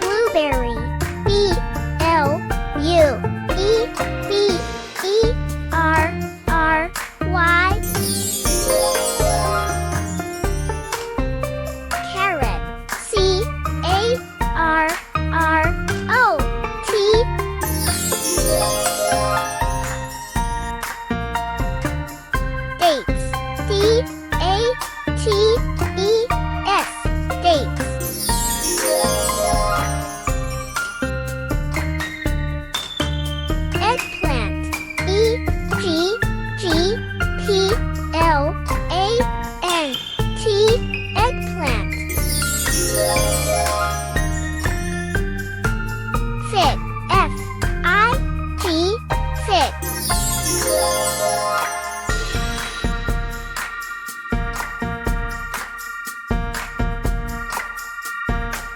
Blueberry, B-L-U-E-B-E-R-R-Y. Carrot, C-A-R-R-O-T. Dates, D-A-T-E-S, dates. Eggplant, E-G-G-P-L-A-N-T, eggplant. Fig, F-I-G, fig.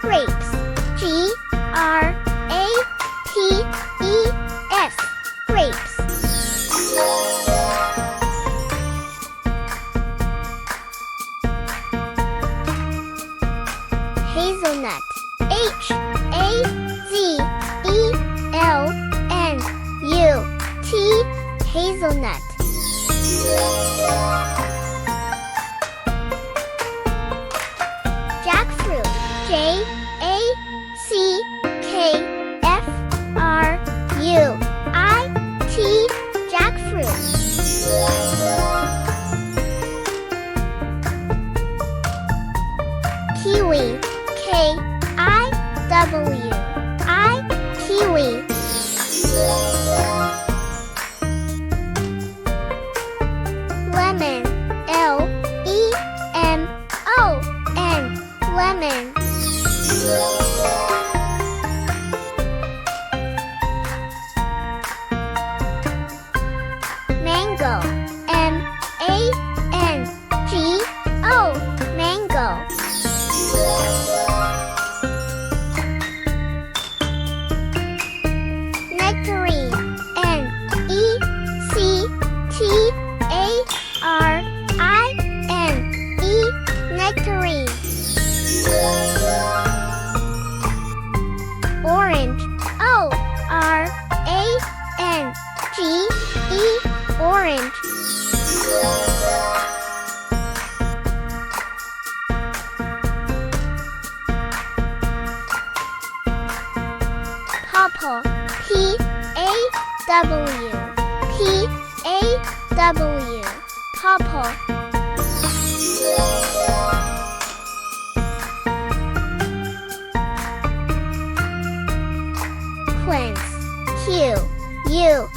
Grapes, G-R-A-P-E-S, grapes. Hazelnut, H-A-Z-E-L-N-U-T, hazelnut. Jackfruit, J-A-C-K-F-R-U-I-T, jackfruit. Kiwi, K-I-W-I, kiwi. Lemon, L-E-M-O-N, lemon. Mango, M-A-N-G-O, mango. Nectarine, N-E-C-T-A-R-I-N-E, nectarine. Orange, O-R-A-N-G-E, orange. Pawpaw, P-A-W, P-A-W, pawpaw. Quince, Q-U-I-N-C-E,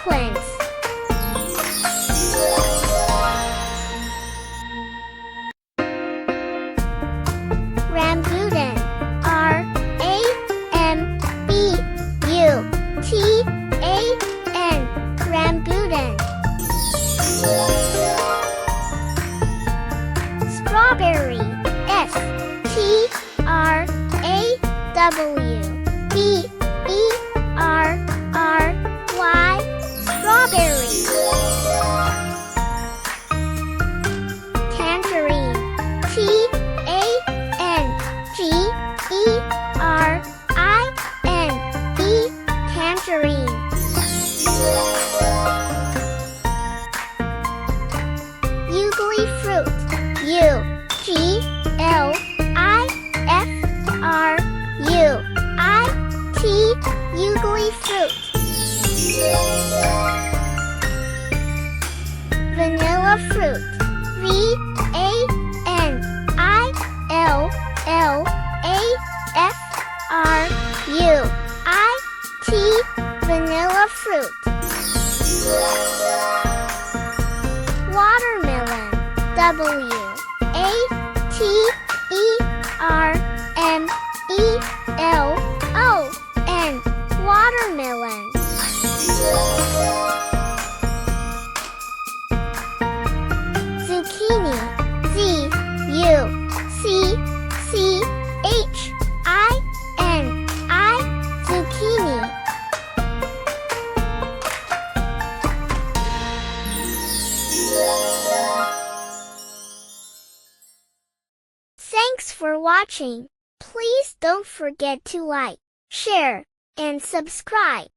quince. Rambutan, R-A-M-B-U-T-A-N, rambutan. Strawberry, S-T-R-A-W-B-E-R-R-Y, strawberry. Tangerine, T-A-N-G-E-R-I-N-E, tangerine. Ugly fruit, U-G-L-I-F-R-U-I-T, ugly fruit. Vanilla fruit, V-A-N-I-L-L-A-F-R-U-I-T, vanilla fruit. Watermelon, W-A-T-E-R-M-E-L-O-N, watermelon. Zucchini, Z-U-C-C-H-I-N-I, for watching. Please don't forget to like, share, and subscribe.